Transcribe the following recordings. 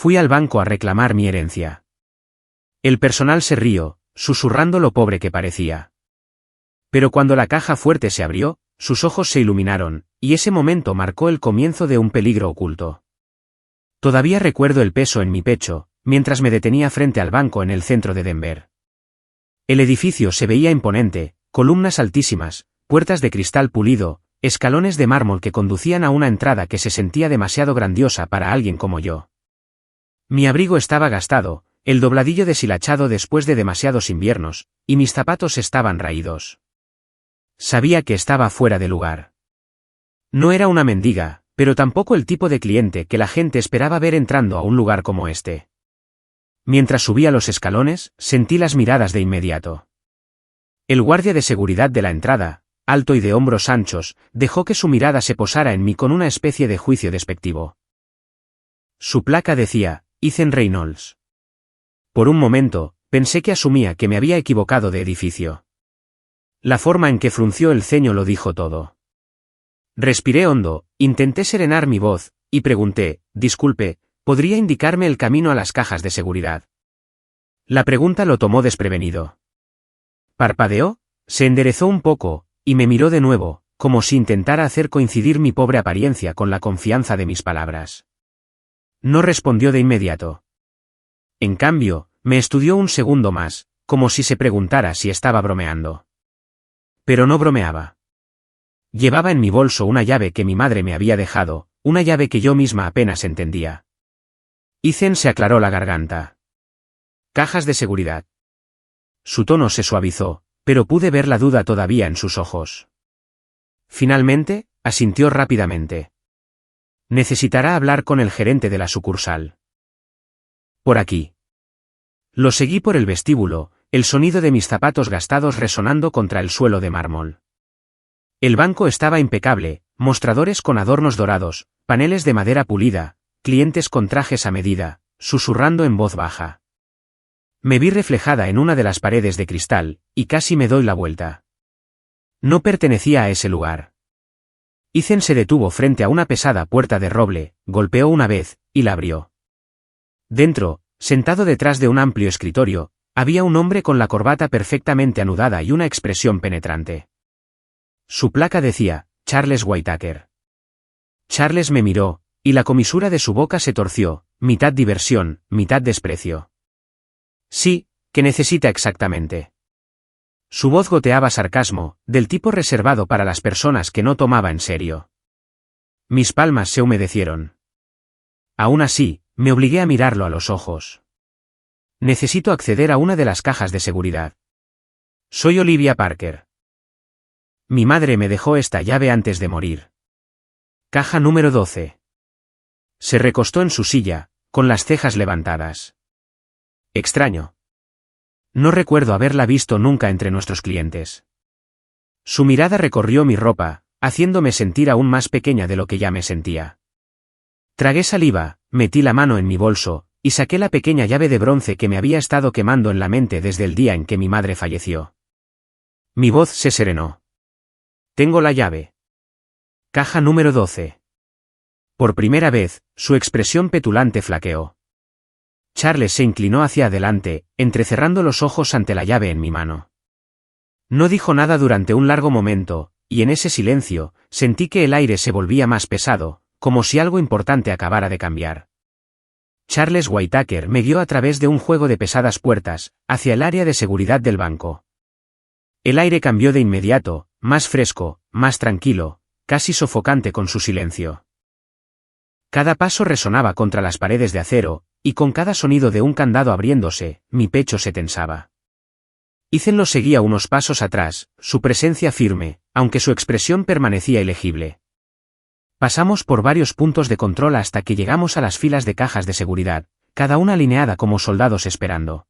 Fui al banco a reclamar mi herencia. El personal se rió, susurrando lo pobre que parecía. Pero cuando la caja fuerte se abrió, sus ojos se iluminaron, y ese momento marcó el comienzo de un peligro oculto. Todavía recuerdo el peso en mi pecho, mientras me detenía frente al banco en el centro de Denver. El edificio se veía imponente, columnas altísimas, puertas de cristal pulido, escalones de mármol que conducían a una entrada que se sentía demasiado grandiosa para alguien como yo. Mi abrigo estaba gastado, el dobladillo deshilachado después de demasiados inviernos, y mis zapatos estaban raídos. Sabía que estaba fuera de lugar. No era una mendiga, pero tampoco el tipo de cliente que la gente esperaba ver entrando a un lugar como este. Mientras subía los escalones, sentí las miradas de inmediato. El guardia de seguridad de la entrada, alto y de hombros anchos, dejó que su mirada se posara en mí con una especie de juicio despectivo. Su placa decía, Ethan Reynolds. Por un momento, pensé que asumía que me había equivocado de edificio. La forma en que frunció el ceño lo dijo todo. Respiré hondo, intenté serenar mi voz, y pregunté, disculpe, ¿podría indicarme el camino a las cajas de seguridad? La pregunta lo tomó desprevenido. Parpadeó, se enderezó un poco, y me miró de nuevo, como si intentara hacer coincidir mi pobre apariencia con la confianza de mis palabras. No respondió de inmediato. En cambio, me estudió un segundo más, como si se preguntara si estaba bromeando. Pero no bromeaba. Llevaba en mi bolso una llave que mi madre me había dejado, una llave que yo misma apenas entendía. Ethan se aclaró la garganta. Cajas de seguridad. Su tono se suavizó, pero pude ver la duda todavía en sus ojos. Finalmente, asintió rápidamente. Necesitará hablar con el gerente de la sucursal. Por aquí. Lo seguí por el vestíbulo, el sonido de mis zapatos gastados resonando contra el suelo de mármol. El banco estaba impecable, mostradores con adornos dorados, paneles de madera pulida, clientes con trajes a medida, susurrando en voz baja. Me vi reflejada en una de las paredes de cristal, y casi me doy la vuelta. No pertenecía a ese lugar. Ethan se detuvo frente a una pesada puerta de roble, golpeó una vez, y la abrió. Dentro, sentado detrás de un amplio escritorio, había un hombre con la corbata perfectamente anudada y una expresión penetrante. Su placa decía, Charles Whitaker. Charles me miró, y la comisura de su boca se torció, mitad diversión, mitad desprecio. Sí, ¿qué necesita exactamente? Su voz goteaba sarcasmo, del tipo reservado para las personas que no tomaba en serio. Mis palmas se humedecieron. Aún así, me obligué a mirarlo a los ojos. Necesito acceder a una de las cajas de seguridad. Soy Olivia Parker. Mi madre me dejó esta llave antes de morir. Caja número 12. Se recostó en su silla, con las cejas levantadas. Extraño. No recuerdo haberla visto nunca entre nuestros clientes. Su mirada recorrió mi ropa, haciéndome sentir aún más pequeña de lo que ya me sentía. Tragué saliva, metí la mano en mi bolso, y saqué la pequeña llave de bronce que me había estado quemando en la mente desde el día en que mi madre falleció. Mi voz se serenó. Tengo la llave. Caja número 12. Por primera vez, su expresión petulante flaqueó. Charles se inclinó hacia adelante, entrecerrando los ojos ante la llave en mi mano. No dijo nada durante un largo momento, y en ese silencio, sentí que el aire se volvía más pesado, como si algo importante acabara de cambiar. Charles Whitaker me guió a través de un juego de pesadas puertas, hacia el área de seguridad del banco. El aire cambió de inmediato, más fresco, más tranquilo, casi sofocante con su silencio. Cada paso resonaba contra las paredes de acero, y con cada sonido de un candado abriéndose, mi pecho se tensaba. Ethan lo seguía unos pasos atrás, su presencia firme, aunque su expresión permanecía ilegible. Pasamos por varios puntos de control hasta que llegamos a las filas de cajas de seguridad, cada una alineada como soldados esperando.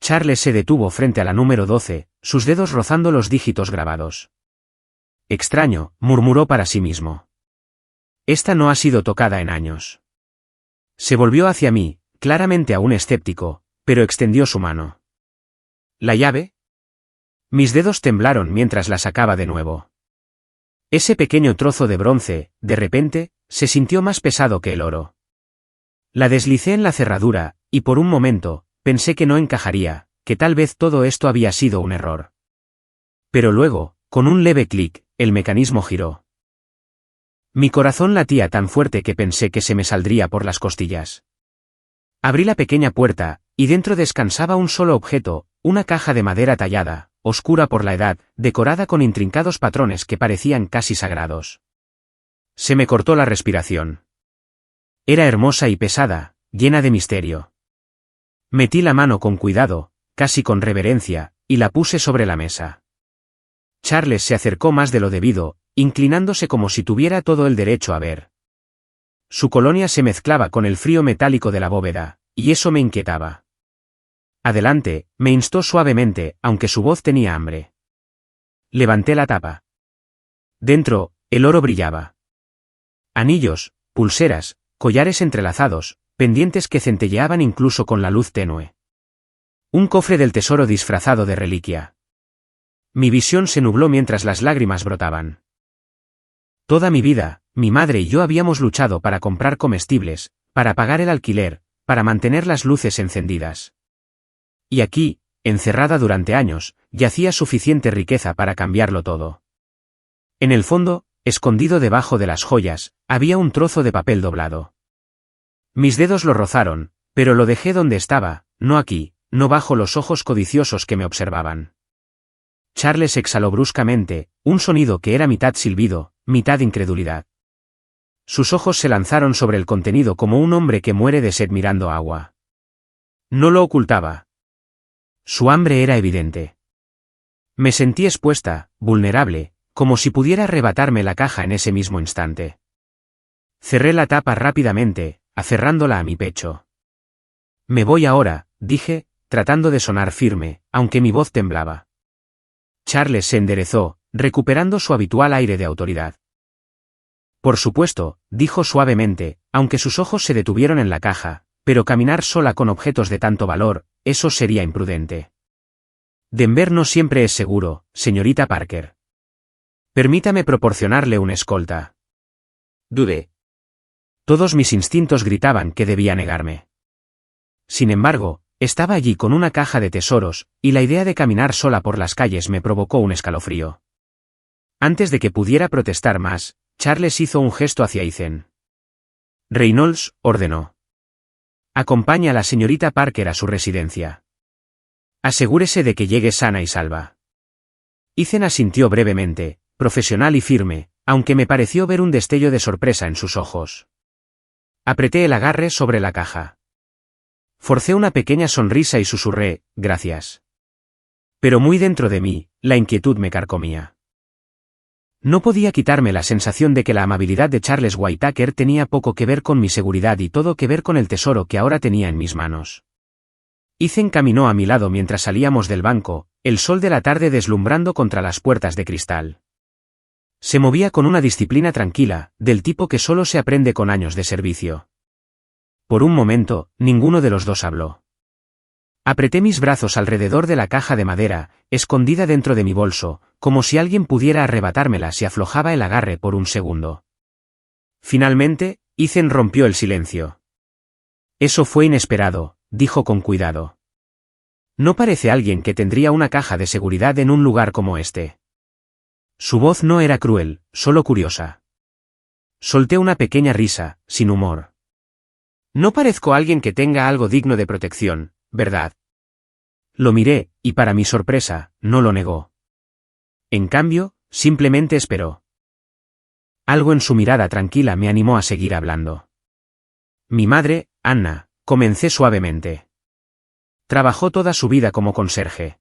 Charles se detuvo frente a la número 12, sus dedos rozando los dígitos grabados. Extraño, murmuró para sí mismo. Esta no ha sido tocada en años. Se volvió hacia mí, claramente aún escéptico, pero extendió su mano. ¿La llave? Mis dedos temblaron mientras la sacaba de nuevo. Ese pequeño trozo de bronce, de repente, se sintió más pesado que el oro. La deslicé en la cerradura, y por un momento, pensé que no encajaría, que tal vez todo esto había sido un error. Pero luego, con un leve clic, el mecanismo giró. Mi corazón latía tan fuerte que pensé que se me saldría por las costillas. Abrí la pequeña puerta, y dentro descansaba un solo objeto, una caja de madera tallada, oscura por la edad, decorada con intrincados patrones que parecían casi sagrados. Se me cortó la respiración. Era hermosa y pesada, llena de misterio. Metí la mano con cuidado, casi con reverencia, y la puse sobre la mesa. Charles se acercó más de lo debido, inclinándose como si tuviera todo el derecho a ver. Su colonia se mezclaba con el frío metálico de la bóveda, y eso me inquietaba. Adelante, me instó suavemente, aunque su voz tenía hambre. Levanté la tapa. Dentro, el oro brillaba. Anillos, pulseras, collares entrelazados, pendientes que centelleaban incluso con la luz tenue. Un cofre del tesoro disfrazado de reliquia. Mi visión se nubló mientras las lágrimas brotaban. Toda mi vida, mi madre y yo habíamos luchado para comprar comestibles, para pagar el alquiler, para mantener las luces encendidas. Y aquí, encerrada durante años, yacía suficiente riqueza para cambiarlo todo. En el fondo, escondido debajo de las joyas, había un trozo de papel doblado. Mis dedos lo rozaron, pero lo dejé donde estaba, no aquí, no bajo los ojos codiciosos que me observaban. Charles exhaló bruscamente, un sonido que era mitad silbido, mitad incredulidad. Sus ojos se lanzaron sobre el contenido como un hombre que muere de sed mirando agua. No lo ocultaba. Su hambre era evidente. Me sentí expuesta, vulnerable, como si pudiera arrebatarme la caja en ese mismo instante. Cerré la tapa rápidamente, aferrándola a mi pecho. Me voy ahora, dije, tratando de sonar firme, aunque mi voz temblaba. Charles se enderezó, recuperando su habitual aire de autoridad. Por supuesto, dijo suavemente, aunque sus ojos se detuvieron en la caja, pero caminar sola con objetos de tanto valor, eso sería imprudente. Denver no siempre es seguro, señorita Parker. Permítame proporcionarle una escolta. Dudé. Todos mis instintos gritaban que debía negarme. Sin embargo, estaba allí con una caja de tesoros, y la idea de caminar sola por las calles me provocó un escalofrío. Antes de que pudiera protestar más, Charles hizo un gesto hacia Ethan. Reynolds, ordenó. Acompaña a la señorita Parker a su residencia. Asegúrese de que llegue sana y salva. Ethan asintió brevemente, profesional y firme, aunque me pareció ver un destello de sorpresa en sus ojos. Apreté el agarre sobre la caja. Forcé una pequeña sonrisa y susurré, gracias. Pero muy dentro de mí, la inquietud me carcomía. No podía quitarme la sensación de que la amabilidad de Charles Whittaker tenía poco que ver con mi seguridad y todo que ver con el tesoro que ahora tenía en mis manos. Ethan caminó a mi lado mientras salíamos del banco, el sol de la tarde deslumbrando contra las puertas de cristal. Se movía con una disciplina tranquila, del tipo que solo se aprende con años de servicio. Por un momento, ninguno de los dos habló. Apreté mis brazos alrededor de la caja de madera, escondida dentro de mi bolso, como si alguien pudiera arrebatármela si aflojaba el agarre por un segundo. Finalmente, Ethan rompió el silencio. Eso fue inesperado, dijo con cuidado. No parece alguien que tendría una caja de seguridad en un lugar como este. Su voz no era cruel, solo curiosa. Solté una pequeña risa, sin humor. No parezco alguien que tenga algo digno de protección, ¿verdad? Lo miré, y para mi sorpresa, no lo negó. En cambio, simplemente esperó. Algo en su mirada tranquila me animó a seguir hablando. Mi madre, Anna, comencé suavemente. Trabajó toda su vida como conserje.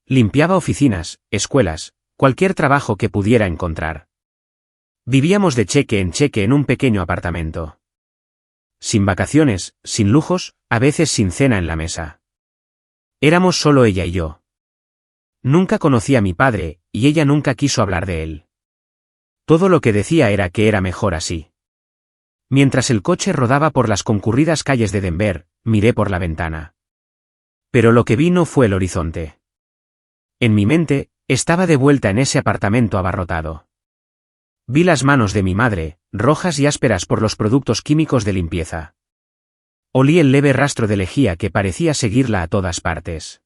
Limpiaba oficinas, escuelas, cualquier trabajo que pudiera encontrar. Vivíamos de cheque en un pequeño apartamento. Sin vacaciones, sin lujos, a veces sin cena en la mesa. Éramos solo ella y yo. Nunca conocí a mi padre, y ella nunca quiso hablar de él. Todo lo que decía era que era mejor así. Mientras el coche rodaba por las concurridas calles de Denver, miré por la ventana. Pero lo que vi no fue el horizonte. En mi mente, estaba de vuelta en ese apartamento abarrotado. Vi las manos de mi madre, rojas y ásperas por los productos químicos de limpieza. Olí el leve rastro de lejía que parecía seguirla a todas partes.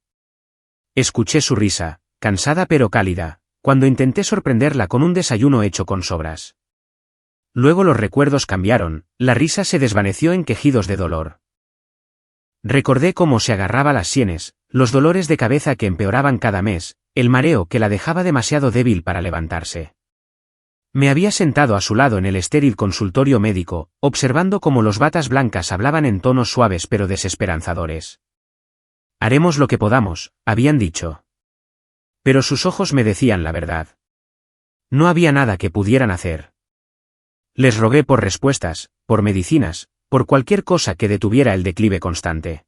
Escuché su risa, cansada pero cálida, cuando intenté sorprenderla con un desayuno hecho con sobras. Luego los recuerdos cambiaron, la risa se desvaneció en quejidos de dolor. Recordé cómo se agarraba las sienes, los dolores de cabeza que empeoraban cada mes, el mareo que la dejaba demasiado débil para levantarse. Me había sentado a su lado en el estéril consultorio médico, observando cómo los batas blancas hablaban en tonos suaves pero desesperanzadores. Haremos lo que podamos, habían dicho. Pero sus ojos me decían la verdad. No había nada que pudieran hacer. Les rogué por respuestas, por medicinas, por cualquier cosa que detuviera el declive constante.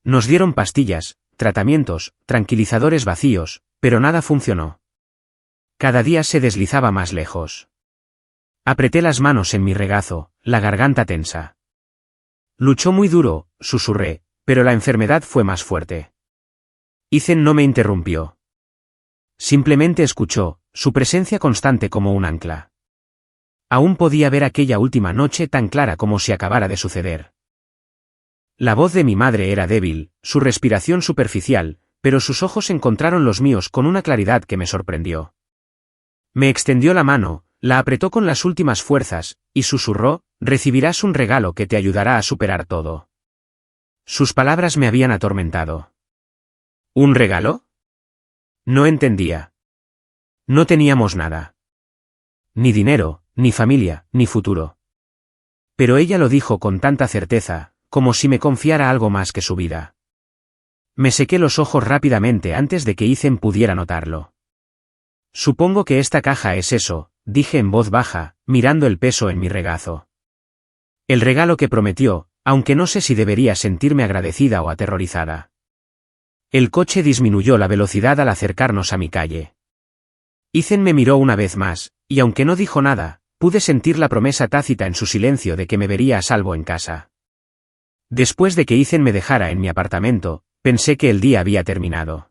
Nos dieron pastillas, tratamientos, tranquilizadores vacíos, pero nada funcionó. Cada día se deslizaba más lejos. Apreté las manos en mi regazo, la garganta tensa. Luchó muy duro, susurré, pero la enfermedad fue más fuerte. Ethan no me interrumpió. Simplemente escuchó, su presencia constante como un ancla. Aún podía ver aquella última noche tan clara como si acabara de suceder. La voz de mi madre era débil, su respiración superficial, pero sus ojos encontraron los míos con una claridad que me sorprendió. Me extendió la mano, la apretó con las últimas fuerzas, y susurró, recibirás un regalo que te ayudará a superar todo. Sus palabras me habían atormentado. ¿Un regalo? No entendía. No teníamos nada. Ni dinero, ni familia, ni futuro. Pero ella lo dijo con tanta certeza, como si me confiara algo más que su vida. Me sequé los ojos rápidamente antes de que Ethan pudiera notarlo. Supongo que esta caja es eso, dije en voz baja, mirando el peso en mi regazo. El regalo que prometió, aunque no sé si debería sentirme agradecida o aterrorizada. El coche disminuyó la velocidad al acercarnos a mi calle. Ethan me miró una vez más, y aunque no dijo nada, pude sentir la promesa tácita en su silencio de que me vería a salvo en casa. Después de que Ethan me dejara en mi apartamento, pensé que el día había terminado.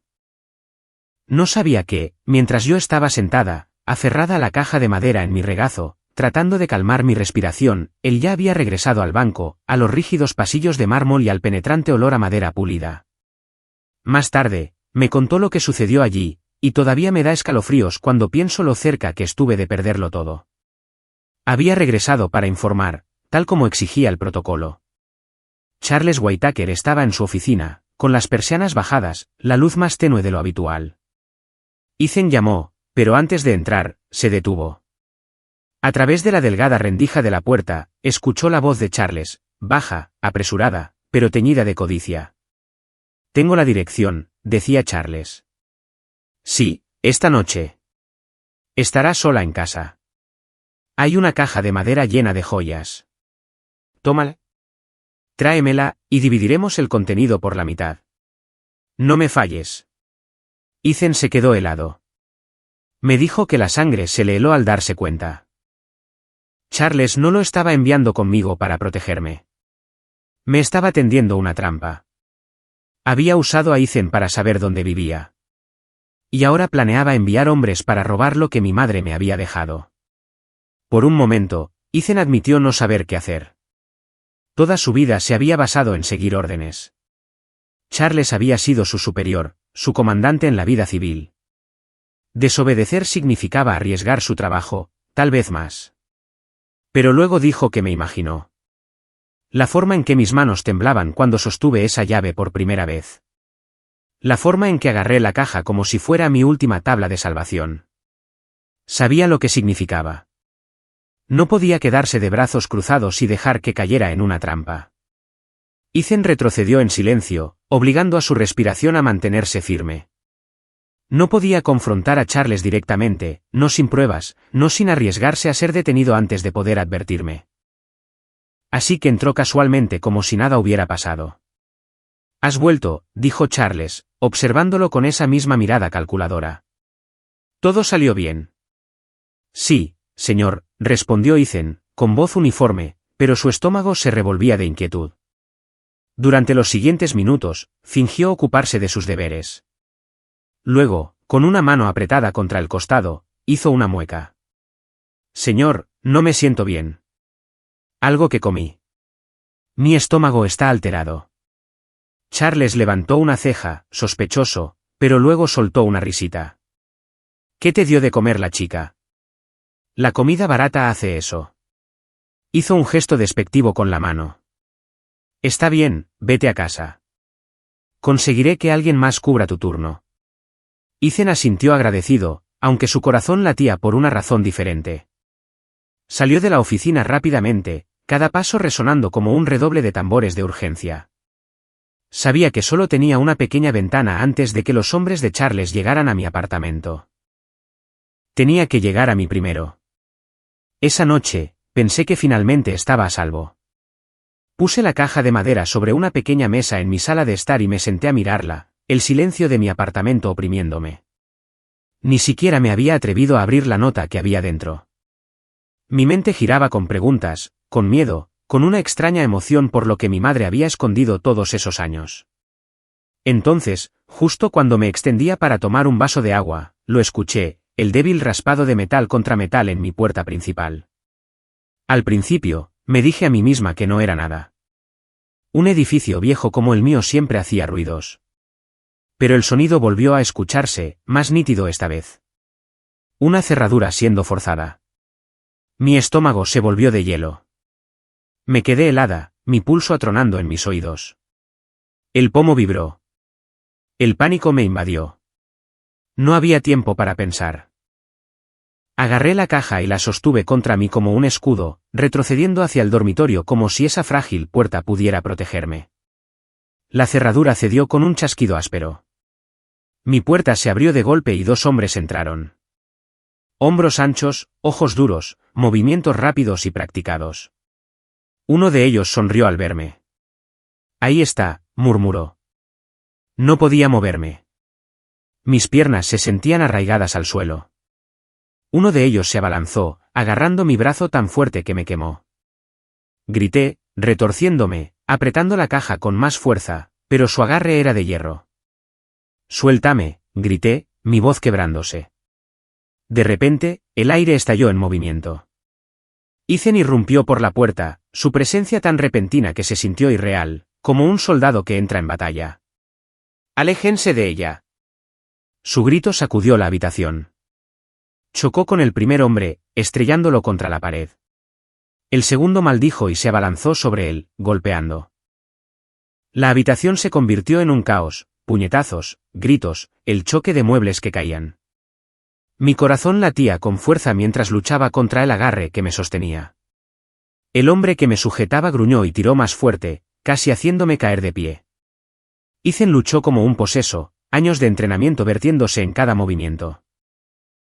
No sabía que, mientras yo estaba sentada, aferrada a la caja de madera en mi regazo, tratando de calmar mi respiración, él ya había regresado al banco, a los rígidos pasillos de mármol y al penetrante olor a madera pulida. Más tarde, me contó lo que sucedió allí, y todavía me da escalofríos cuando pienso lo cerca que estuve de perderlo todo. Había regresado para informar, tal como exigía el protocolo. Charles Whitaker estaba en su oficina, con las persianas bajadas, la luz más tenue de lo habitual. Ethan llamó, pero antes de entrar, se detuvo. A través de la delgada rendija de la puerta, escuchó la voz de Charles, baja, apresurada, pero teñida de codicia. Tengo la dirección, decía Charles. Sí, esta noche. Estará sola en casa. Hay una caja de madera llena de joyas. Tómala. Tráemela, y dividiremos el contenido por la mitad. No me falles. Ethan se quedó helado. Me dijo que la sangre se le heló al darse cuenta. Charles no lo estaba enviando conmigo para protegerme. Me estaba tendiendo una trampa. Había usado a Ethan para saber dónde vivía. Y ahora planeaba enviar hombres para robar lo que mi madre me había dejado. Por un momento, Ethan admitió no saber qué hacer. Toda su vida se había basado en seguir órdenes. Charles había sido su superior, su comandante en la vida civil. Desobedecer significaba arriesgar su trabajo, tal vez más. Pero luego dijo que me imaginó. La forma en que mis manos temblaban cuando sostuve esa llave por primera vez. La forma en que agarré la caja como si fuera mi última tabla de salvación. Sabía lo que significaba. No podía quedarse de brazos cruzados y dejar que cayera en una trampa. Ethan retrocedió en silencio, obligando a su respiración a mantenerse firme. No podía confrontar a Charles directamente, no sin pruebas, no sin arriesgarse a ser detenido antes de poder advertirme. Así que entró casualmente como si nada hubiera pasado. «Has vuelto», dijo Charles, observándolo con esa misma mirada calculadora. «Todo salió bien». «Sí, señor», respondió Ethan, con voz uniforme, pero su estómago se revolvía de inquietud. Durante los siguientes minutos, fingió ocuparse de sus deberes. Luego, con una mano apretada contra el costado, hizo una mueca. «Señor, no me siento bien. Algo que comí». Mi estómago está alterado. Charles levantó una ceja, sospechoso, pero luego soltó una risita. ¿Qué te dio de comer la chica? La comida barata hace eso. Hizo un gesto despectivo con la mano. Está bien, vete a casa. Conseguiré que alguien más cubra tu turno. Ethan asintió agradecido, aunque su corazón latía por una razón diferente. Salió de la oficina rápidamente, cada paso resonando como un redoble de tambores de urgencia. Sabía que solo tenía una pequeña ventana antes de que los hombres de Charles llegaran a mi apartamento. Tenía que llegar a mí primero. Esa noche, pensé que finalmente estaba a salvo. Puse la caja de madera sobre una pequeña mesa en mi sala de estar y me senté a mirarla, el silencio de mi apartamento oprimiéndome. Ni siquiera me había atrevido a abrir la nota que había dentro. Mi mente giraba con preguntas, con miedo, con una extraña emoción por lo que mi madre había escondido todos esos años. Entonces, justo cuando me extendía para tomar un vaso de agua, lo escuché, el débil raspado de metal contra metal en mi puerta principal. Al principio, me dije a mí misma que no era nada. Un edificio viejo como el mío siempre hacía ruidos. Pero el sonido volvió a escucharse, más nítido esta vez. Una cerradura siendo forzada. Mi estómago se volvió de hielo. Me quedé helada, mi pulso atronando en mis oídos. El pomo vibró. El pánico me invadió. No había tiempo para pensar. Agarré la caja y la sostuve contra mí como un escudo, retrocediendo hacia el dormitorio como si esa frágil puerta pudiera protegerme. La cerradura cedió con un chasquido áspero. Mi puerta se abrió de golpe y dos hombres entraron. Hombros anchos, ojos duros, movimientos rápidos y practicados. Uno de ellos sonrió al verme. Ahí está, murmuró. No podía moverme. Mis piernas se sentían arraigadas al suelo. Uno de ellos se abalanzó, agarrando mi brazo tan fuerte que me quemó. Grité, retorciéndome, apretando la caja con más fuerza, pero su agarre era de hierro. Suéltame, grité, mi voz quebrándose. De repente, el aire estalló en movimiento. Ethan irrumpió por la puerta, su presencia tan repentina que se sintió irreal, como un soldado que entra en batalla. ¡Aléjense de ella! Su grito sacudió la habitación. Chocó con el primer hombre, estrellándolo contra la pared. El segundo maldijo y se abalanzó sobre él, golpeando. La habitación se convirtió en un caos, puñetazos, gritos, el choque de muebles que caían. Mi corazón latía con fuerza mientras luchaba contra el agarre que me sostenía. El hombre que me sujetaba gruñó y tiró más fuerte, casi haciéndome caer de pie. Ethan luchó como un poseso, años de entrenamiento vertiéndose en cada movimiento.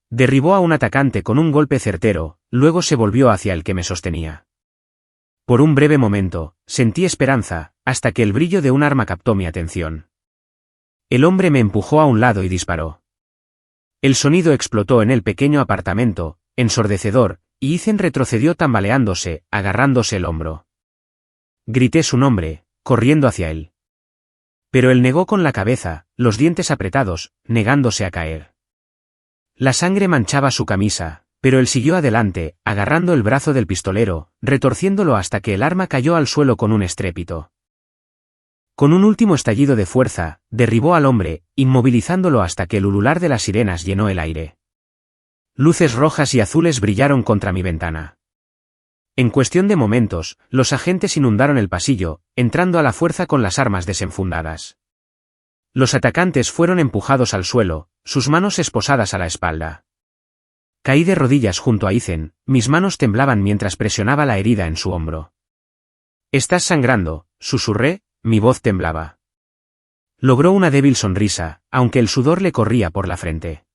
Derribó a un atacante con un golpe certero, luego se volvió hacia el que me sostenía. Por un breve momento, sentí esperanza, hasta que el brillo de un arma captó mi atención. El hombre me empujó a un lado y disparó. El sonido explotó en el pequeño apartamento, ensordecedor, y Ethan retrocedió tambaleándose, agarrándose el hombro. Grité su nombre, corriendo hacia él. Pero él negó con la cabeza, los dientes apretados, negándose a caer. La sangre manchaba su camisa, pero él siguió adelante, agarrando el brazo del pistolero, retorciéndolo hasta que el arma cayó al suelo con un estrépito. Con un último estallido de fuerza, derribó al hombre, inmovilizándolo hasta que el ulular de las sirenas llenó el aire. Luces rojas y azules brillaron contra mi ventana. En cuestión de momentos, los agentes inundaron el pasillo, entrando a la fuerza con las armas desenfundadas. Los atacantes fueron empujados al suelo, sus manos esposadas a la espalda. Caí de rodillas junto a Ethan, mis manos temblaban mientras presionaba la herida en su hombro. «Estás sangrando», susurré, mi voz temblaba. Logró una débil sonrisa, aunque el sudor le corría por la frente.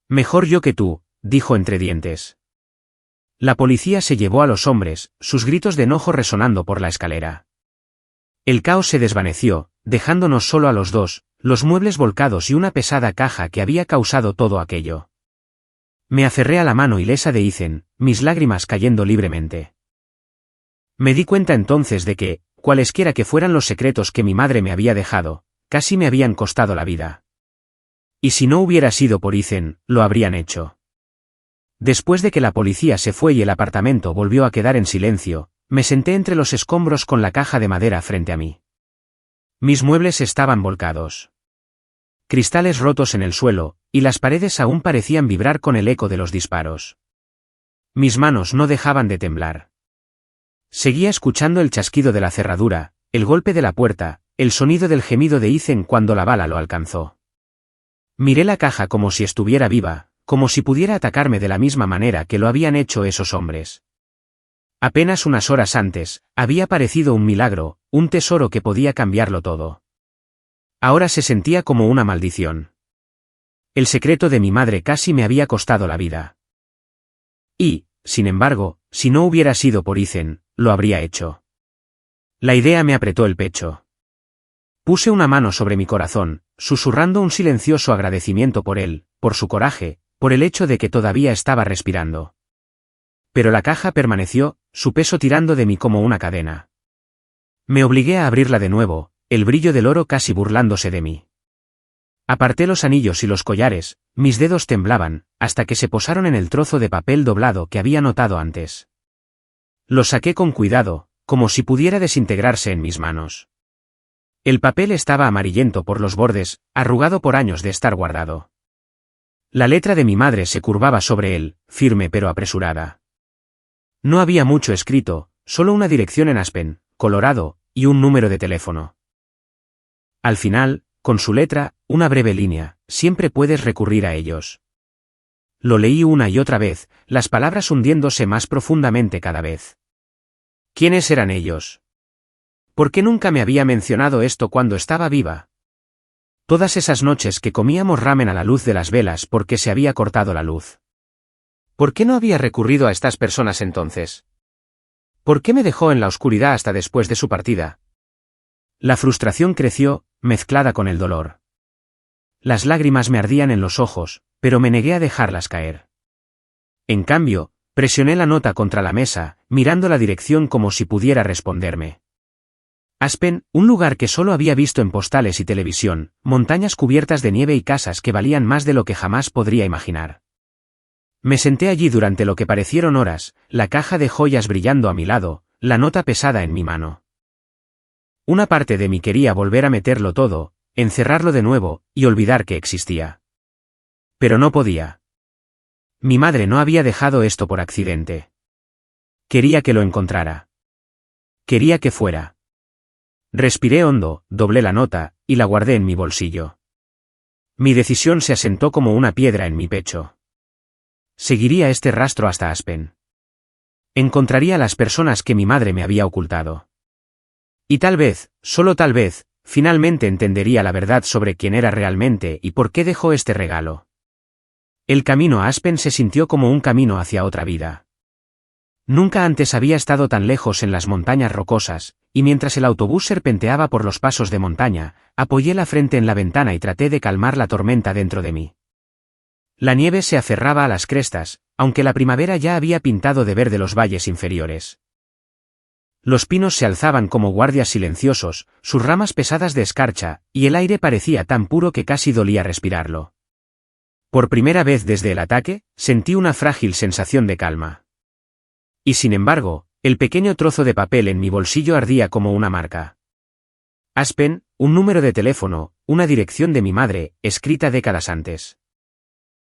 «Mejor yo que tú», dijo entre dientes. La policía se llevó a los hombres, sus gritos de enojo resonando por la escalera. El caos se desvaneció, dejándonos solo a los dos, los muebles volcados y una pesada caja que había causado todo aquello. Me aferré a la mano ilesa de Ethan, mis lágrimas cayendo libremente. Me di cuenta entonces de que, cualesquiera que fueran los secretos que mi madre me había dejado, casi me habían costado la vida. Y si no hubiera sido por Ethan, lo habrían hecho. Después de que la policía se fue y el apartamento volvió a quedar en silencio, Me senté entre los escombros con la caja de madera frente a mí. Mis muebles estaban volcados. Cristales rotos en el suelo, y las paredes aún parecían vibrar con el eco de los disparos. Mis manos no dejaban de temblar. Seguía escuchando el chasquido de la cerradura, el golpe de la puerta, el sonido del gemido de Ethan cuando la bala lo alcanzó. Miré la caja como si estuviera viva, como si pudiera atacarme de la misma manera que lo habían hecho esos hombres. Apenas unas horas antes, había parecido un milagro, un tesoro que podía cambiarlo todo. Ahora se sentía como una maldición. El secreto de mi madre casi me había costado la vida. Y, sin embargo, si no hubiera sido por Ethan, lo habría hecho. La idea me apretó el pecho. Puse una mano sobre mi corazón, susurrando un silencioso agradecimiento por él, por su coraje, por el hecho de que todavía estaba respirando. Pero la caja permaneció, su peso tirando de mí como una cadena. Me obligué a abrirla de nuevo, el brillo del oro casi burlándose de mí. Aparté los anillos y los collares, mis dedos temblaban, hasta que se posaron en el trozo de papel doblado que había notado antes. Los saqué con cuidado, como si pudiera desintegrarse en mis manos. El papel estaba amarillento por los bordes, arrugado por años de estar guardado. La letra de mi madre se curvaba sobre él, firme pero apresurada. No había mucho escrito, solo una dirección en Aspen, Colorado, y un número de teléfono. Al final, con su letra, una breve línea: siempre puedes recurrir a ellos. Lo leí una y otra vez, las palabras hundiéndose más profundamente cada vez. ¿Quiénes eran ellos? ¿Por qué nunca me había mencionado esto cuando estaba viva? Todas esas noches que comíamos ramen a la luz de las velas porque se había cortado la luz. ¿Por qué no había recurrido a estas personas entonces? ¿Por qué me dejó en la oscuridad hasta después de su partida? La frustración creció, mezclada con el dolor. Las lágrimas me ardían en los ojos, pero me negué a dejarlas caer. En cambio, presioné la nota contra la mesa, mirando la dirección como si pudiera responderme. Aspen, un lugar que solo había visto en postales y televisión, montañas cubiertas de nieve y casas que valían más de lo que jamás podría imaginar. Me senté allí durante lo que parecieron horas, la caja de joyas brillando a mi lado, la nota pesada en mi mano. Una parte de mí quería volver a meterlo todo, encerrarlo de nuevo, y olvidar que existía. Pero no podía. Mi madre no había dejado esto por accidente. Quería que lo encontrara. Quería que fuera. Respiré hondo, doblé la nota, y la guardé en mi bolsillo. Mi decisión se asentó como una piedra en mi pecho. Seguiría este rastro hasta Aspen. Encontraría a las personas que mi madre me había ocultado. Y tal vez, solo tal vez, finalmente entendería la verdad sobre quién era realmente y por qué dejó este regalo. El camino a Aspen se sintió como un camino hacia otra vida. Nunca antes había estado tan lejos en las montañas rocosas, y mientras el autobús serpenteaba por los pasos de montaña, apoyé la frente en la ventana y traté de calmar la tormenta dentro de mí. La nieve se aferraba a las crestas, aunque la primavera ya había pintado de verde los valles inferiores. Los pinos se alzaban como guardias silenciosos, sus ramas pesadas de escarcha, y el aire parecía tan puro que casi dolía respirarlo. Por primera vez desde el ataque, sentí una frágil sensación de calma. Y sin embargo, el pequeño trozo de papel en mi bolsillo ardía como una marca. Aspen, un número de teléfono, una dirección de mi madre, escrita décadas antes.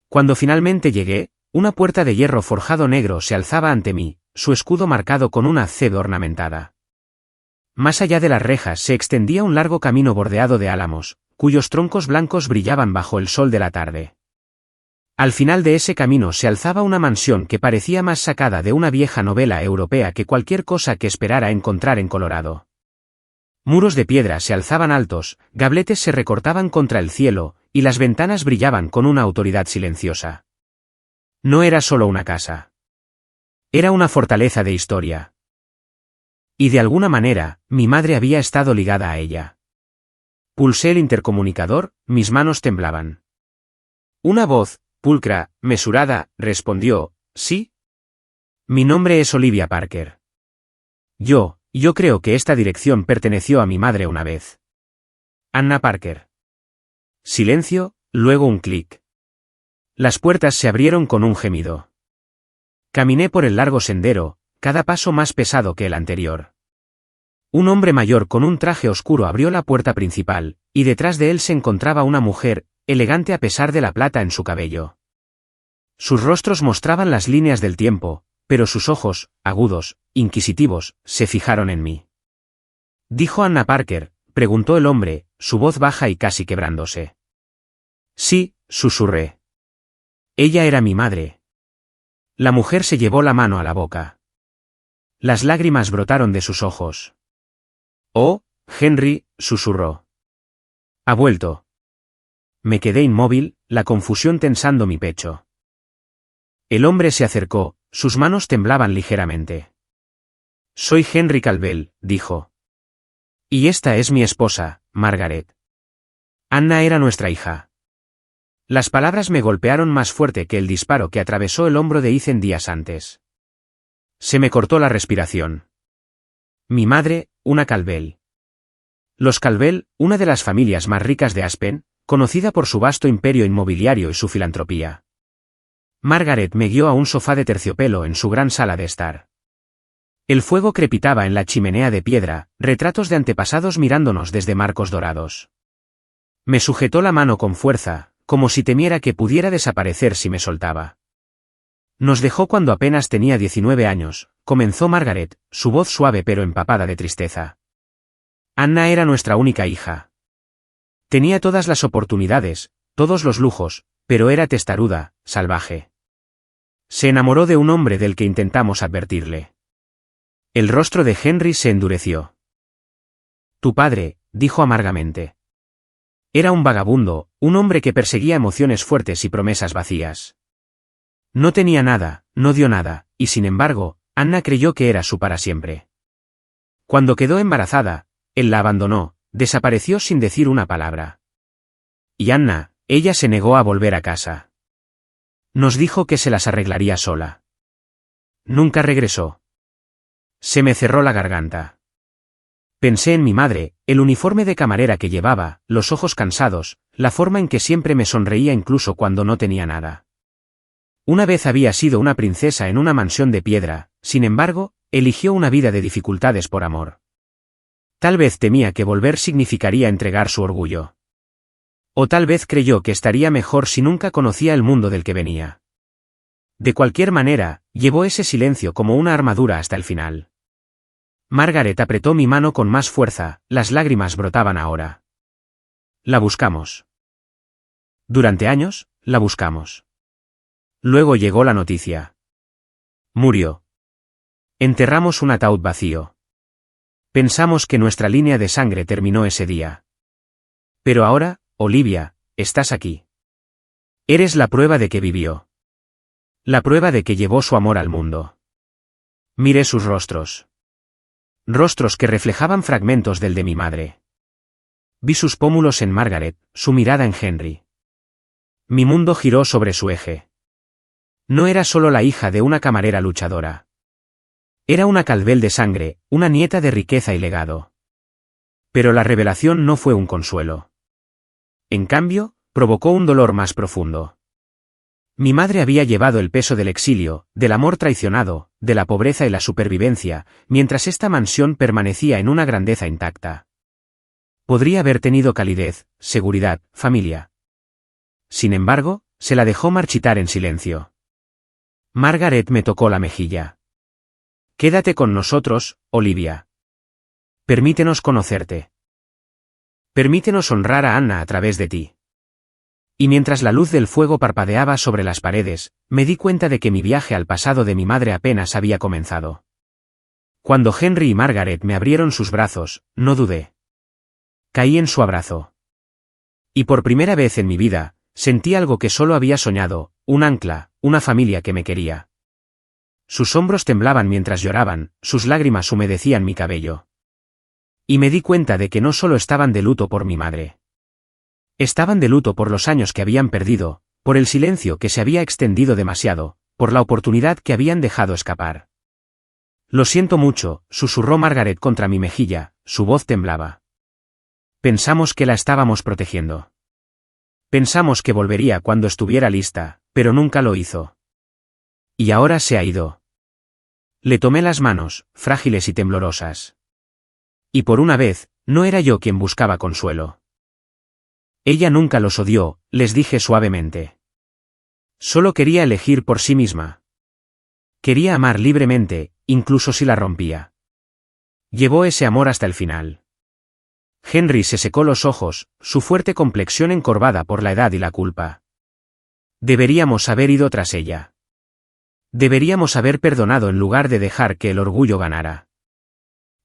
Cuando finalmente llegué, una puerta de hierro forjado negro se alzaba ante mí, su escudo marcado con una C ornamentada. Más allá de las rejas se extendía un largo camino bordeado de álamos, cuyos troncos blancos brillaban bajo el sol de la tarde. Al final de ese camino se alzaba una mansión que parecía más sacada de una vieja novela europea que cualquier cosa que esperara encontrar en Colorado. Muros de piedra se alzaban altos, gabletes se recortaban contra el cielo, y las ventanas brillaban con una autoridad silenciosa. No era solo una casa. Era una fortaleza de historia. Y de alguna manera, mi madre había estado ligada a ella. Pulsé el intercomunicador, mis manos temblaban. Una voz, pulcra, mesurada, respondió: ¿sí? Mi nombre es Olivia Parker. Yo creo que esta dirección perteneció a mi madre una vez. Anna Parker. Silencio, luego un clic. Las puertas se abrieron con un gemido. Caminé por el largo sendero, cada paso más pesado que el anterior. Un hombre mayor con un traje oscuro abrió la puerta principal, y detrás de él se encontraba una mujer, elegante a pesar de la plata en su cabello. Sus rostros mostraban las líneas del tiempo, pero sus ojos, agudos, inquisitivos, se fijaron en mí. ¿Dijo Anna Parker?, preguntó el hombre, su voz baja y casi quebrándose. Sí, susurré. Ella era mi madre. La mujer se llevó la mano a la boca. Las lágrimas brotaron de sus ojos. Oh, Henry, susurró. Ha vuelto. Me quedé inmóvil, la confusión tensando mi pecho. El hombre se acercó, sus manos temblaban ligeramente. Soy Henry Calvel, dijo. Y esta es mi esposa, Margaret. Anna era nuestra hija. Las palabras me golpearon más fuerte que el disparo que atravesó el hombro de Ethan días antes. Se me cortó la respiración. Mi madre, una Calvel. Los Calvel, una de las familias más ricas de Aspen, conocida por su vasto imperio inmobiliario y su filantropía. Margaret me guió a un sofá de terciopelo en su gran sala de estar. El fuego crepitaba en la chimenea de piedra, retratos de antepasados mirándonos desde marcos dorados. Me sujetó la mano con fuerza, como si temiera que pudiera desaparecer si me soltaba. Nos dejó cuando apenas tenía 19 años, comenzó Margaret, su voz suave pero empapada de tristeza. Anna era nuestra única hija. Tenía todas las oportunidades, todos los lujos, pero era testaruda, salvaje. Se enamoró de un hombre del que intentamos advertirle. El rostro de Henry se endureció. Tu padre, dijo amargamente. Era un vagabundo, un hombre que perseguía emociones fuertes y promesas vacías. No tenía nada, no dio nada, y sin embargo, Anna creyó que era su para siempre. Cuando quedó embarazada, él la abandonó, desapareció sin decir una palabra. Y Anna, ella se negó a volver a casa. Nos dijo que se las arreglaría sola. Nunca regresó. Se me cerró la garganta. Pensé en mi madre, el uniforme de camarera que llevaba, los ojos cansados, la forma en que siempre me sonreía incluso cuando no tenía nada. Una vez había sido una princesa en una mansión de piedra, sin embargo, eligió una vida de dificultades por amor. Tal vez temía que volver significaría entregar su orgullo. O tal vez creyó que estaría mejor si nunca conocía el mundo del que venía. De cualquier manera, llevó ese silencio como una armadura hasta el final. Margaret apretó mi mano con más fuerza, las lágrimas brotaban ahora. La buscamos. Durante años, la buscamos. Luego llegó la noticia. Murió. Enterramos un ataúd vacío. Pensamos que nuestra línea de sangre terminó ese día. Pero ahora, Olivia, estás aquí. Eres la prueba de que vivió. La prueba de que llevó su amor al mundo. Miré sus rostros. Rostros que reflejaban fragmentos del de mi madre. Vi sus pómulos en Margaret, su mirada en Henry. Mi mundo giró sobre su eje. No era solo la hija de una camarera luchadora. Era una Calvel de sangre, una nieta de riqueza y legado. Pero la revelación no fue un consuelo. En cambio, provocó un dolor más profundo. Mi madre había llevado el peso del exilio, del amor traicionado, de la pobreza y la supervivencia, mientras esta mansión permanecía en una grandeza intacta. Podría haber tenido calidez, seguridad, familia. Sin embargo, se la dejó marchitar en silencio. Margaret me tocó la mejilla. Quédate con nosotros, Olivia. Permítenos conocerte. Permítenos honrar a Anna a través de ti. Y mientras la luz del fuego parpadeaba sobre las paredes, me di cuenta de que mi viaje al pasado de mi madre apenas había comenzado. Cuando Henry y Margaret me abrieron sus brazos, no dudé. Caí en su abrazo. Y por primera vez en mi vida, sentí algo que solo había soñado, un ancla, una familia que me quería. Sus hombros temblaban mientras lloraban, sus lágrimas humedecían mi cabello. Y me di cuenta de que no solo estaban de luto por mi madre. Estaban de luto por los años que habían perdido, por el silencio que se había extendido demasiado, por la oportunidad que habían dejado escapar. Lo siento mucho, susurró Margaret contra mi mejilla, su voz temblaba. Pensamos que la estábamos protegiendo. Pensamos que volvería cuando estuviera lista, pero nunca lo hizo. Y ahora se ha ido. Le tomé las manos, frágiles y temblorosas. Y por una vez, no era yo quien buscaba consuelo. Ella nunca los odió, les dije suavemente. Solo quería elegir por sí misma. Quería amar libremente, incluso si la rompía. Llevó ese amor hasta el final. Henry se secó los ojos, su fuerte complexión encorvada por la edad y la culpa. Deberíamos haber ido tras ella. Deberíamos haber perdonado en lugar de dejar que el orgullo ganara.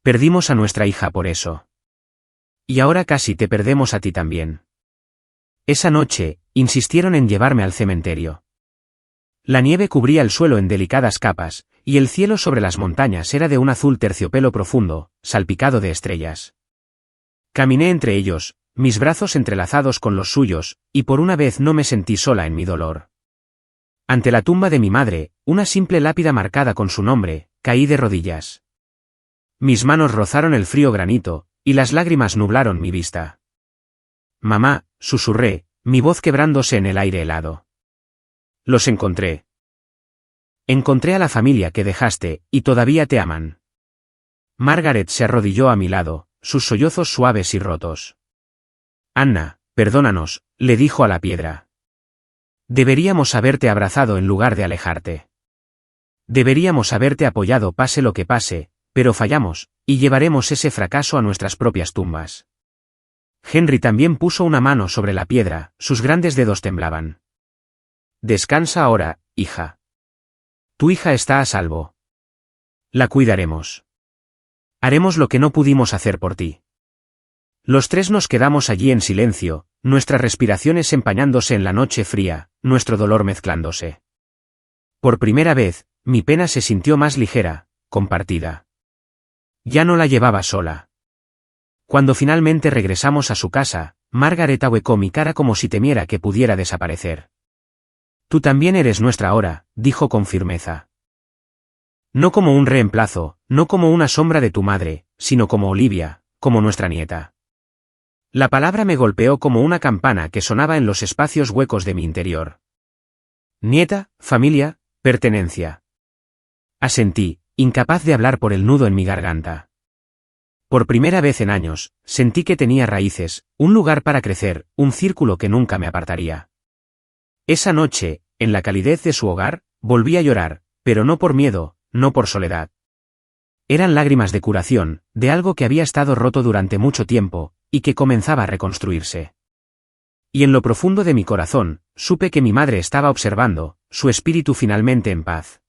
Perdimos a nuestra hija por eso. Y ahora casi te perdemos a ti también. Esa noche, insistieron en llevarme al cementerio. La nieve cubría el suelo en delicadas capas, y el cielo sobre las montañas era de un azul terciopelo profundo, salpicado de estrellas. Caminé entre ellos, mis brazos entrelazados con los suyos, y por una vez no me sentí sola en mi dolor. Ante la tumba de mi madre, una simple lápida marcada con su nombre, caí de rodillas. Mis manos rozaron el frío granito, y las lágrimas nublaron mi vista. Mamá, susurré, mi voz quebrándose en el aire helado. Los encontré. Encontré a la familia que dejaste, y todavía te aman. Margaret se arrodilló a mi lado, sus sollozos suaves y rotos. Anna, perdónanos, le dijo a la piedra. Deberíamos haberte abrazado en lugar de alejarte. Deberíamos haberte apoyado pase lo que pase, pero fallamos, y llevaremos ese fracaso a nuestras propias tumbas. Henry también puso una mano sobre la piedra, sus grandes dedos temblaban. Descansa ahora, hija. Tu hija está a salvo. La cuidaremos. Haremos lo que no pudimos hacer por ti. Los tres nos quedamos allí en silencio, nuestras respiraciones empañándose en la noche fría, nuestro dolor mezclándose. Por primera vez, mi pena se sintió más ligera, compartida. Ya no la llevaba sola. Cuando finalmente regresamos a su casa, Margaret ahuecó mi cara como si temiera que pudiera desaparecer. Tú también eres nuestra ahora, dijo con firmeza. No como un reemplazo, no como una sombra de tu madre, sino como Olivia, como nuestra nieta. La palabra me golpeó como una campana que sonaba en los espacios huecos de mi interior. Nieta, familia, pertenencia. Asentí, incapaz de hablar por el nudo en mi garganta. Por primera vez en años, sentí que tenía raíces, un lugar para crecer, un círculo que nunca me apartaría. Esa noche, en la calidez de su hogar, volví a llorar, pero no por miedo, no por soledad. Eran lágrimas de curación, de algo que había estado roto durante mucho tiempo, y que comenzaba a reconstruirse. Y en lo profundo de mi corazón, supe que mi madre estaba observando, su espíritu finalmente en paz.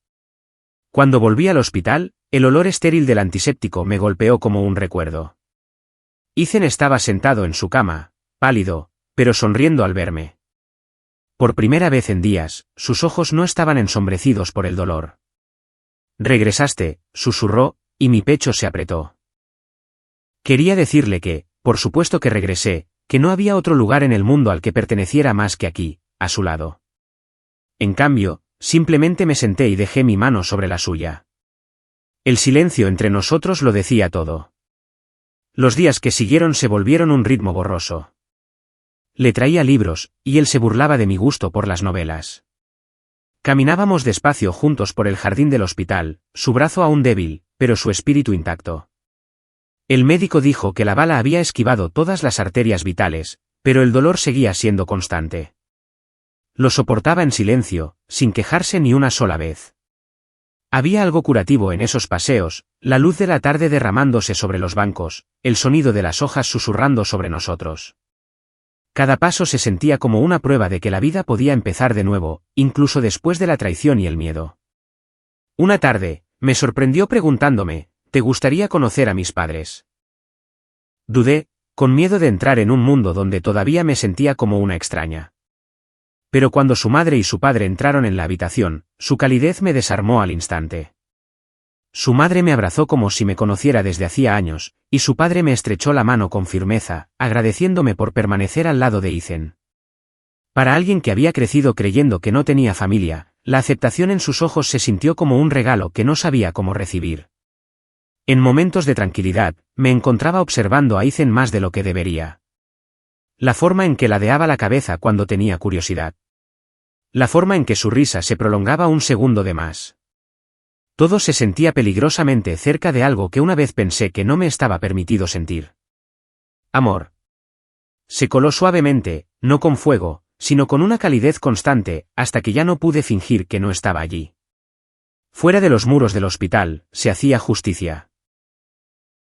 Cuando volví al hospital, el olor estéril del antiséptico me golpeó como un recuerdo. Ethan estaba sentado en su cama, pálido, pero sonriendo al verme. Por primera vez en días, sus ojos no estaban ensombrecidos por el dolor. Regresaste, susurró, y mi pecho se apretó. Quería decirle que, por supuesto que regresé, que no había otro lugar en el mundo al que perteneciera más que aquí, a su lado. En cambio, simplemente me senté y dejé mi mano sobre la suya. El silencio entre nosotros lo decía todo. Los días que siguieron se volvieron un ritmo borroso. Le traía libros, y él se burlaba de mi gusto por las novelas. Caminábamos despacio juntos por el jardín del hospital, su brazo aún débil, pero su espíritu intacto. El médico dijo que la bala había esquivado todas las arterias vitales, pero el dolor seguía siendo constante. Lo soportaba en silencio, sin quejarse ni una sola vez. Había algo curativo en esos paseos, la luz de la tarde derramándose sobre los bancos, el sonido de las hojas susurrando sobre nosotros. Cada paso se sentía como una prueba de que la vida podía empezar de nuevo, incluso después de la traición y el miedo. Una tarde, me sorprendió preguntándome, ¿te gustaría conocer a mis padres? Dudé, con miedo de entrar en un mundo donde todavía me sentía como una extraña. Pero cuando su madre y su padre entraron en la habitación, su calidez me desarmó al instante. Su madre me abrazó como si me conociera desde hacía años, y su padre me estrechó la mano con firmeza, agradeciéndome por permanecer al lado de Ethan. Para alguien que había crecido creyendo que no tenía familia, la aceptación en sus ojos se sintió como un regalo que no sabía cómo recibir. En momentos de tranquilidad, me encontraba observando a Ethan más de lo que debería. La forma en que ladeaba la cabeza cuando tenía curiosidad. La forma en que su risa se prolongaba un segundo de más. Todo se sentía peligrosamente cerca de algo que una vez pensé que no me estaba permitido sentir. Amor. Se coló suavemente, no con fuego, sino con una calidez constante, hasta que ya no pude fingir que no estaba allí. Fuera de los muros del hospital, se hacía justicia.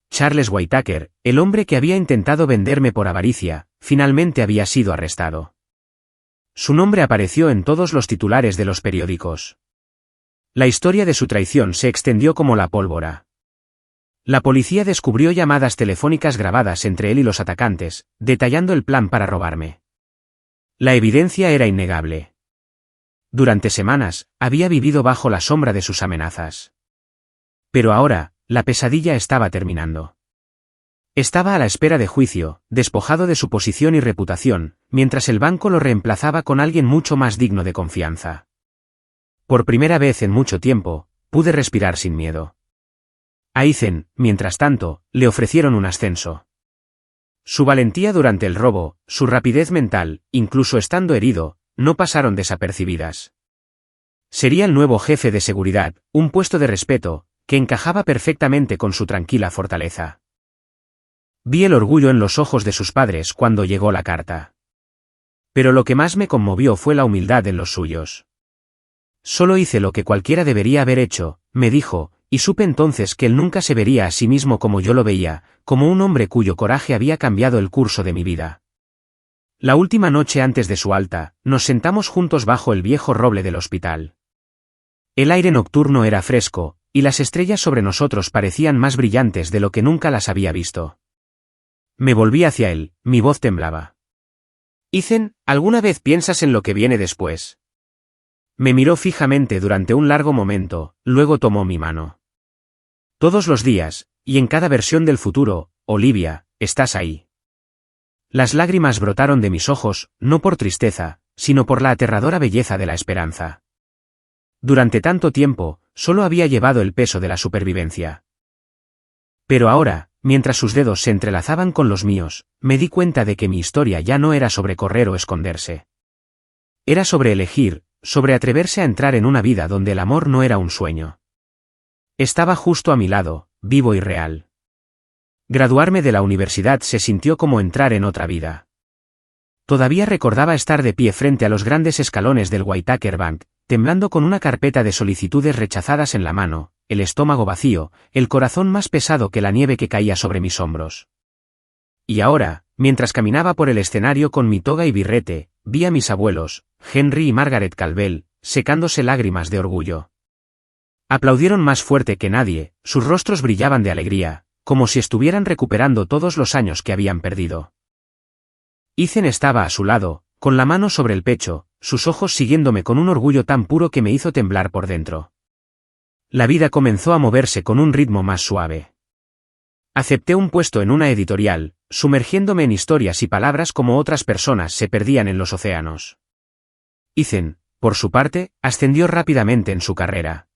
Charles Whitaker, el hombre que había intentado venderme por avaricia, finalmente había sido arrestado. Su nombre apareció en todos los titulares de los periódicos. La historia de su traición se extendió como la pólvora. La policía descubrió llamadas telefónicas grabadas entre él y los atacantes, detallando el plan para robarme. La evidencia era innegable. Durante semanas, había vivido bajo la sombra de sus amenazas. Pero ahora, la pesadilla estaba terminando. Estaba a la espera de juicio, despojado de su posición y reputación, mientras el banco lo reemplazaba con alguien mucho más digno de confianza. Por primera vez en mucho tiempo, pude respirar sin miedo. A Ethan, mientras tanto, le ofrecieron un ascenso. Su valentía durante el robo, su rapidez mental, incluso estando herido, no pasaron desapercibidas. Sería el nuevo jefe de seguridad, un puesto de respeto, que encajaba perfectamente con su tranquila fortaleza. Vi el orgullo en los ojos de sus padres cuando llegó la carta. Pero lo que más me conmovió fue la humildad en los suyos. Solo hice lo que cualquiera debería haber hecho, me dijo, y supe entonces que él nunca se vería a sí mismo como yo lo veía, como un hombre cuyo coraje había cambiado el curso de mi vida. La última noche antes de su alta, nos sentamos juntos bajo el viejo roble del hospital. El aire nocturno era fresco, y las estrellas sobre nosotros parecían más brillantes de lo que nunca las había visto. Me volví hacia él, mi voz temblaba. Ethan, ¿alguna vez piensas en lo que viene después? Me miró fijamente durante un largo momento, luego tomó mi mano. Todos los días, y en cada versión del futuro, Olivia, estás ahí. Las lágrimas brotaron de mis ojos, no por tristeza, sino por la aterradora belleza de la esperanza. Durante tanto tiempo, solo había llevado el peso de la supervivencia. Pero ahora, mientras sus dedos se entrelazaban con los míos, me di cuenta de que mi historia ya no era sobre correr o esconderse. Era sobre elegir, sobre atreverse a entrar en una vida donde el amor no era un sueño. Estaba justo a mi lado, vivo y real. Graduarme de la universidad se sintió como entrar en otra vida. Todavía recordaba estar de pie frente a los grandes escalones del Whitaker Bank, temblando con una carpeta de solicitudes rechazadas en la mano, el estómago vacío, el corazón más pesado que la nieve que caía sobre mis hombros. Y ahora, mientras caminaba por el escenario con mi toga y birrete, vi a mis abuelos, Henry y Margaret Calvell, secándose lágrimas de orgullo. Aplaudieron más fuerte que nadie, sus rostros brillaban de alegría, como si estuvieran recuperando todos los años que habían perdido. Ethan estaba a su lado, con la mano sobre el pecho, sus ojos siguiéndome con un orgullo tan puro que me hizo temblar por dentro. La vida comenzó a moverse con un ritmo más suave. Acepté un puesto en una editorial, sumergiéndome en historias y palabras como otras personas se perdían en los océanos. Ethan, por su parte, ascendió rápidamente en su carrera.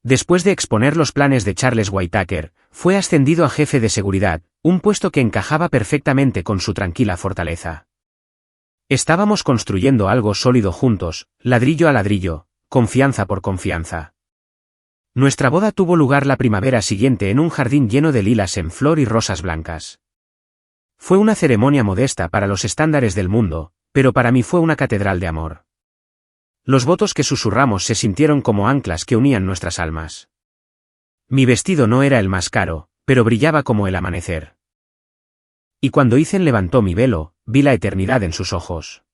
Después de exponer los planes de Charles Whitaker, fue ascendido a jefe de seguridad, un puesto que encajaba perfectamente con su tranquila fortaleza. Estábamos construyendo algo sólido juntos, ladrillo a ladrillo, confianza por confianza. Nuestra boda tuvo lugar la primavera siguiente en un jardín lleno de lilas en flor y rosas blancas. Fue una ceremonia modesta para los estándares del mundo, pero para mí fue una catedral de amor. Los votos que susurramos se sintieron como anclas que unían nuestras almas. Mi vestido no era el más caro, pero brillaba como el amanecer. Y cuando Ethan levantó mi velo, vi la eternidad en sus ojos.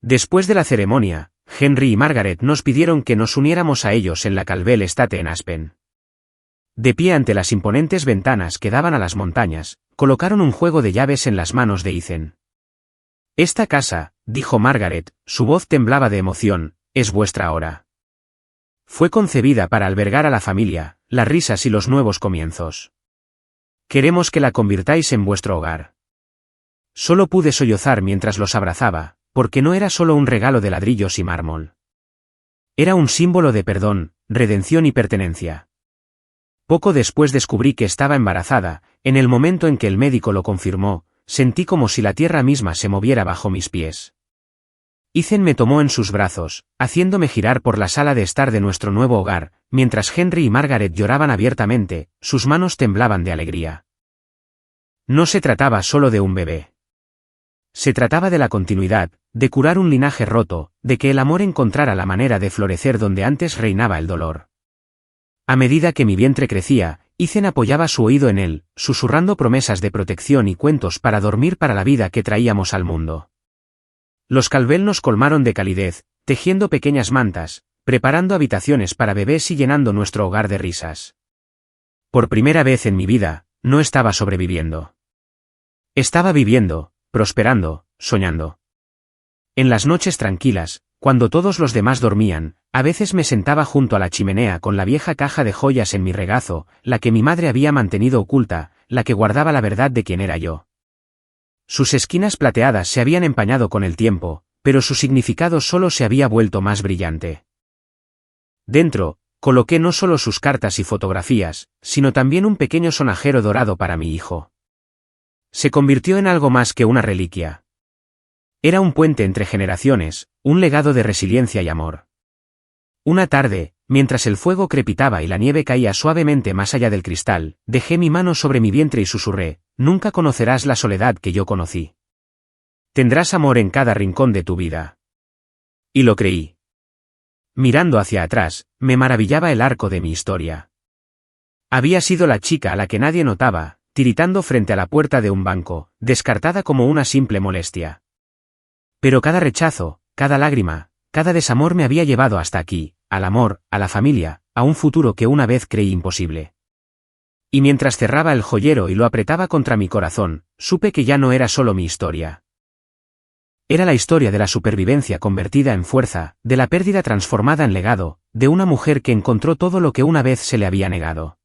Después de la ceremonia, Henry y Margaret nos pidieron que nos uniéramos a ellos en la Calvell Estate en Aspen. De pie ante las imponentes ventanas que daban a las montañas, colocaron un juego de llaves en las manos de Ethan. Esta casa, dijo Margaret, su voz temblaba de emoción, es vuestra ahora. Fue concebida para albergar a la familia, las risas y los nuevos comienzos. Queremos que la convirtáis en vuestro hogar. Solo pude sollozar mientras los abrazaba, porque no era solo un regalo de ladrillos y mármol. Era un símbolo de perdón, redención y pertenencia. Poco después descubrí que estaba embarazada, en el momento en que el médico lo confirmó, sentí como si la tierra misma se moviera bajo mis pies. Ethan me tomó en sus brazos, haciéndome girar por la sala de estar de nuestro nuevo hogar, mientras Henry y Margaret lloraban abiertamente, sus manos temblaban de alegría. No se trataba solo de un bebé. Se trataba de la continuidad, de curar un linaje roto, de que el amor encontrara la manera de florecer donde antes reinaba el dolor. A medida que mi vientre crecía, Ethan apoyaba su oído en él, susurrando promesas de protección y cuentos para dormir para la vida que traíamos al mundo. Los Calvel nos colmaron de calidez, tejiendo pequeñas mantas, preparando habitaciones para bebés y llenando nuestro hogar de risas. Por primera vez en mi vida, no estaba sobreviviendo. Estaba viviendo, prosperando, soñando. En las noches tranquilas, cuando todos los demás dormían, a veces me sentaba junto a la chimenea con la vieja caja de joyas en mi regazo, la que mi madre había mantenido oculta, la que guardaba la verdad de quién era yo. Sus esquinas plateadas se habían empañado con el tiempo, pero su significado solo se había vuelto más brillante. Dentro, coloqué no solo sus cartas y fotografías, sino también un pequeño sonajero dorado para mi hijo. Se convirtió en algo más que una reliquia. Era un puente entre generaciones, un legado de resiliencia y amor. Una tarde, mientras el fuego crepitaba y la nieve caía suavemente más allá del cristal, dejé mi mano sobre mi vientre y susurré: nunca conocerás la soledad que yo conocí. Tendrás amor en cada rincón de tu vida. Y lo creí. Mirando hacia atrás, me maravillaba el arco de mi historia. Había sido la chica a la que nadie notaba, tiritando frente a la puerta de un banco, descartada como una simple molestia. Pero cada rechazo, cada lágrima, cada desamor me había llevado hasta aquí, al amor, a la familia, a un futuro que una vez creí imposible. Y mientras cerraba el joyero y lo apretaba contra mi corazón, supe que ya no era solo mi historia. Era la historia de la supervivencia convertida en fuerza, de la pérdida transformada en legado, de una mujer que encontró todo lo que una vez se le había negado.